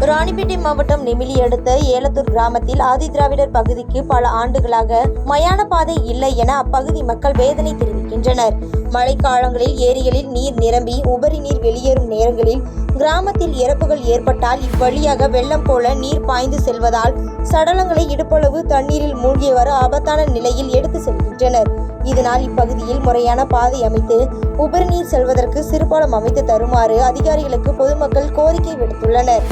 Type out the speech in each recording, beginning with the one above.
ராணிப்பேட்டை மாவட்டம் நெமிலி அடுத்த ஏலத்தூர் கிராமத்தில் ஆதிதிராவிடர் பகுதிக்கு பல ஆண்டுகளாக மயான பாதை இல்லை என அப்பகுதி மக்கள் வேதனை தெரிவிக்கின்றனர். மழைக்காலங்களில் ஏரிகளில் நீர் நிரம்பி உபரி நீர் வெளியேறும் நேரங்களில் கிராமத்தில் இறப்புகள் ஏற்பட்டால் இவ்வழியாக வெள்ளம் போல நீர் பாய்ந்து செல்வதால் சடலங்களை இடுப்பளவு தண்ணீரில் மூழ்கியவாறு ஆபத்தான நிலையில் எடுத்து செல்கின்றனர். இதனால் இப்பகுதியில் முறையான பாதை அமைத்து உபரி நீர் செல்வதற்கு சிறுபாலம் அமைத்து தருமாறு அதிகாரிகளுக்கு பொதுமக்கள் கோரிக்கை விடுத்துள்ளனர்.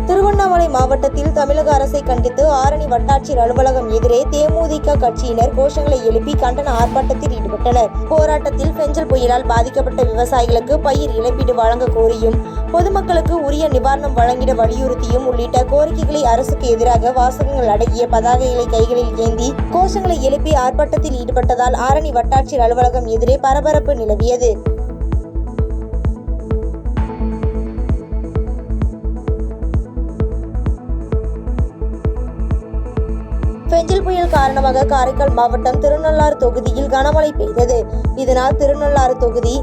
திருவண்ணாமலை மாவட்டத்தில் தமிழக அரசை கண்டித்து ஆரணி வட்டாட்சியர் அலுவலகம் எதிரே தேமுதிக கட்சியினர் கோஷங்களை எழுப்பி கண்டன ஆர்ப்பாட்டத்தில் ஈடுபட்டனர். போராட்டத்தில் பெஞ்சல் புயலால் பாதிக்கப்பட்ட விவசாயிகளுக்கு பயிர் இழப்பீடு வழங்க கோரியும் பொதுமக்களுக்கு உரிய நிவாரணம் வழங்கிட வலியுறுத்தியும் உள்ளிட்ட கோரிக்கைகளை அரசுக்கு எதிராக வாசகங்கள் அடங்கிய பதாகைகளை கைகளில் ஏந்தி கோஷங்களை எழுப்பி ஆர்ப்பாட்டத்தில் ஈடுபட்டதால் ஆரணி வட்டாட்சியர் அலுவலகம் எதிரே பரபரப்பு நிலவியது. பெஞ்சல் புயல் காரணமாக காரைக்கால் மாவட்டம் திருநள்ளாறு தொகுதியில் கனமழை பெய்தது. இதனால் திருநள்ளாறு தொகுதி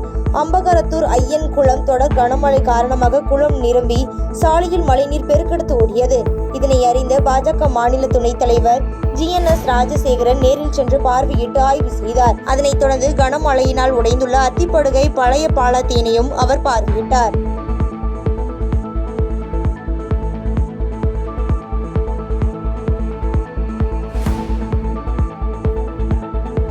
அம்பகரத்தூர் ஐயன் குளம் தொடர் கனமழை காரணமாக குளம் நிரம்பி சாலையில் மழைநீர் பெருக்கெடுத்து ஓடியது. இதனை அறிந்த பாஜக மாநில துணைத் தலைவர் GNS ராஜசேகரன் நேரில் சென்று பார்வையிட்டு ஆய்வு செய்தார். அதனைத் தொடர்ந்து கனமழையினால் உடைந்துள்ள அத்திப்படுகை பழைய பாலத்தினையும் அவர் பார்வையிட்டார்.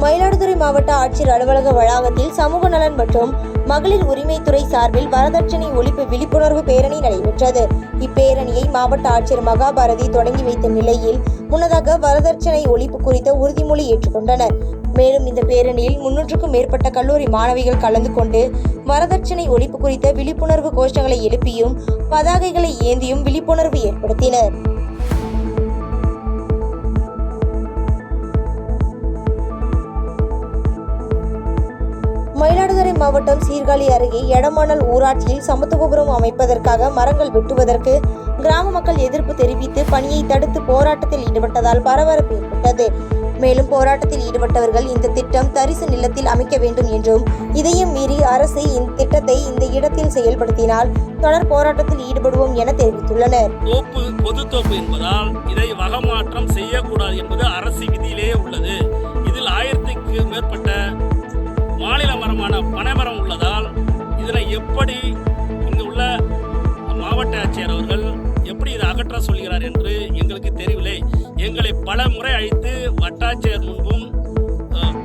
மயிலாடுதுறை மாவட்ட ஆட்சியர் அலுவலக வளாகத்தில் சமூக நலன் மற்றும் மகளிர் உரிமைத்துறை சார்பில் வரதட்சணை ஒழிப்பு விழிப்புணர்வு பேரணி நடைபெற்றது. இப்பேரணியை மாவட்ட ஆட்சியர் மகாபாரதி தொடங்கி வைத்த நிலையில் முன்னதாக வரதட்சணை ஒழிப்பு குறித்த உறுதிமொழி ஏற்றுக்கொண்டனர். மேலும் இந்த பேரணியில் 300க்கும் மேற்பட்ட கல்லூரி மாணவிகள் கலந்து கொண்டு வரதட்சணை ஒழிப்பு குறித்த விழிப்புணர்வு கோஷங்களை எழுப்பியும் பதாகைகளை ஏந்தியும் விழிப்புணர்வு ஏற்படுத்தினர். மயிலாடுதுறை மாவட்டம் சீர்காழி அருகே எடமணல் ஊராட்சியில் சமத்துவபுரம் அமைப்பதற்காக மரங்கள் வெட்டுவதற்கு கிராம மக்கள் எதிர்ப்பு தெரிவித்து பணியை தடுத்து போராட்டத்தில் ஈடுபட்டதால் பரபரப்பு ஏற்பட்டது. மேலும் போராட்டத்தில் ஈடுபட்டவர்கள் இந்த திட்டம் தரிசு நிலத்தில் அமைக்க வேண்டும் என்றும் இதையும் மீறி அரசு இந்த திட்டத்தை இந்த இடத்தில் செயல்படுத்தினால் தொடர் போராட்டத்தில் ஈடுபடுவோம் என தெரிவித்துள்ளனர். பொது தோப்பு என்பதால் இதை வகமாற்றம் செய்யக்கூடாது என்பது அரசு விதியிலேயே உள்ளது. இதில் 1000க்கு மேற்பட்ட மாநில மரமான பனைமரம் உள்ளதால் இதனை எப்படி இங்கு உள்ள மாவட்ட ஆட்சியர் அவர்கள் எப்படி இதை அகற்ற சொல்கிறார் என்று எங்களுக்கு தெரியவில்லை. எங்களை பல முறை அழைத்து வட்டாட்சியர் முன்பும்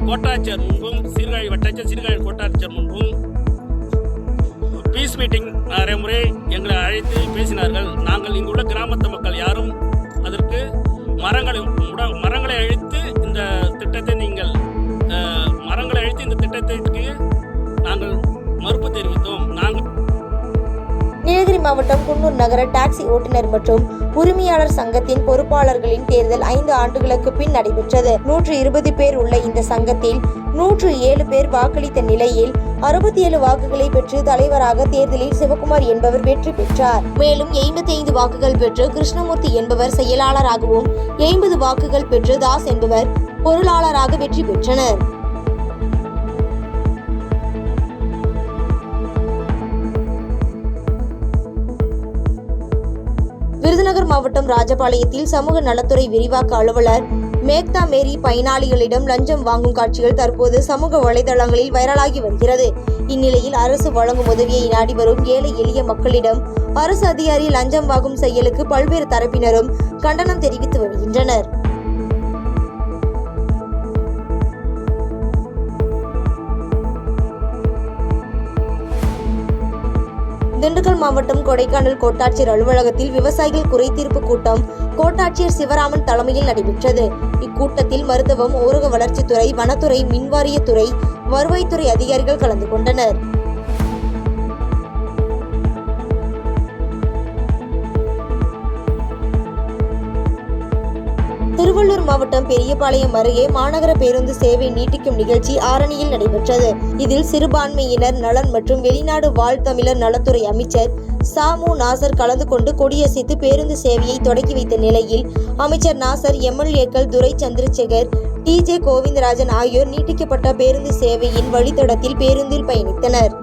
கோட்டாட்சியர் முன்பும் சீர்காழி வட்டாட்சியர் சீர்காழி கோட்டாட்சியர் முன்பும் பீஸ் மீட்டிங் நிறைய முறை எங்களை அழைத்து பேசினார்கள். நாங்கள் இங்குள்ள கிராமத்து மக்கள் யாரும் அதற்கு மரங்களை அழித்து இந்த திட்டத்தை திட்டத்திற்கு நாங்கள் மறுப்பு தெரிவித்தோம். நீலகிரி மாவட்டம் குன்னூர் நகர டாக்ஸி ஓட்டுநர் மற்றும் உரிமையாளர் சங்கத்தின் பொறுப்பாளர்களின் தேர்தல் 5 ஆண்டுகளுக்கு பின் நடைபெற்றது. 120 பேர் உள்ள இந்த சங்கத்தில் 107 பேர் வாக்களித்த நிலையில் 67 வாக்குகளை பெற்று தலைவராக தேர்தலில் சிவகுமார் என்பவர் வெற்றி பெற்றார். மேலும் 85 வாக்குகள் பெற்று கிருஷ்ணமூர்த்தி என்பவர் செயலாளராகவும் 80 வாக்குகள் பெற்று தாஸ் என்பவர் பொருளாளராக வெற்றி பெற்றனர். விருதுநகர் மாவட்டம் ராஜபாளையத்தில் சமூக நலத்துறை விரிவாக்க அலுவலர் மேக்தா மேரி பயனாளிகளிடம் லஞ்சம் வாங்கும் காட்சிகள் தற்போது சமூக வலைதளங்களில் வைரலாகி வருகிறது. இந்நிலையில் அரசு வழங்கும் உதவியை நாடி வரும் ஏழை எளிய மக்களிடம் அரசு அதிகாரி லஞ்சம் வாங்கும் செயலுக்கு பல்வேறு தரப்பினரும் கண்டனம் தெரிவித்து வருகின்றனர். திண்டுக்கல் மாவட்டம் கொடைக்கானல் கோட்டாட்சியர் அலுவலகத்தில் விவசாயிகள் குறைதீர்ப்பு கூட்டம் கோட்டாட்சியர் சிவராமன் தலைமையில் நடைபெற்றது. இக்கூட்டத்தில் மருத்துவம், ஊரக வளர்ச்சித்துறை, வனத்துறை, மின்வாரியத்துறை, வருவாய்த்துறை அதிகாரிகள் கலந்து கொண்டனர். திருவள்ளூர் மாவட்டம் பெரியபாளையம் அருகே மாநகர பேருந்து சேவை நீட்டிக்கும் நிகழ்ச்சி ஆரணியில் நடைபெற்றது. இதில் சிறுபான்மையினர் நலன் மற்றும் வெளிநாடு வாழ் தமிழர் நலத்துறை அமைச்சர் சாமு நாசர் கலந்து கொண்டு கொடியசைத்து பேருந்து சேவையை தொடங்கி வைத்த நிலையில் அமைச்சர் நாசர், MLAக்கள் துரை சந்திரசேகர், TJ கோவிந்தராஜன் ஆகியோர் நீட்டிக்கப்பட்ட பேருந்து சேவையின் வழித்தடத்தில் பேருந்தில் பயணித்தனர்.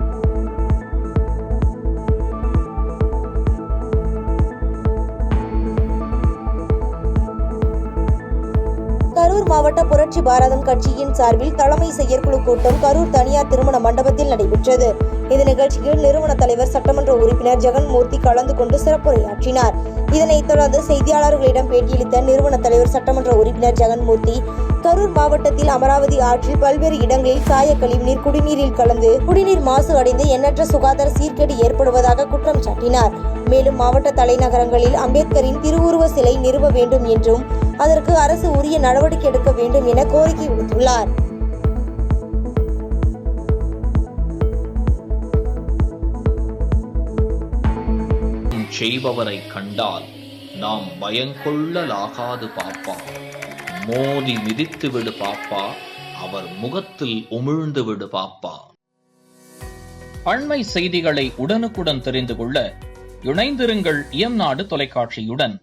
கரூர் மாவட்ட புரட்சி பாரதம் கட்சியின் சார்பில் தலைமை செயற்குழு கூட்டம் கரூர் தனியார் திருமண மண்டபத்தில் நடைபெற்றது. இந்த நிகழ்ச்சியில் நிறுவன தலைவர் சட்டமன்ற உறுப்பினர் ஜெகன்மூர்த்தி கலந்து கொண்டு சிறப்புரையாற்றினார். இதனைத் தொடர்ந்து செய்தியாளர்களிடம் பேட்டியளித்த நிறுவன தலைவர் சட்டமன்ற உறுப்பினர் ஜெகன்மூர்த்தி, கரூர் மாவட்டத்தில் அமராவதி ஆற்றில் பல்வேறு இடங்களில் சாய கழிவுநீர் குடிநீரில் கலந்து குடிநீர் மாசு அடைந்து எண்ணற்ற சுகாதார சீர்கேடு ஏற்படுவதாக குற்றம் சாட்டினார். மேலும் மாவட்ட தலைநகரங்களில் அம்பேத்கரின் திருவுருவ சிலை நிறுவ வேண்டும் என்றும் அதற்கு அரசு உரிய நடவடிக்கை எடுக்க வேண்டும் என கோரிக்கை விடுத்துள்ளார். செய்பவரை கண்டால் நாம் பயங்கொள்ளலாகாது பாப்பா, மோதி மிதித்து விடு பாப்பா, அவர் முகத்தில் உமிழ்ந்து விடு பாப்பா. அண்மை செய்திகளை உடனுக்குடன் தெரிந்து கொள்ள இணைந்திருங்கள் இயம்நாடு தொலைக்காட்சியுடன்.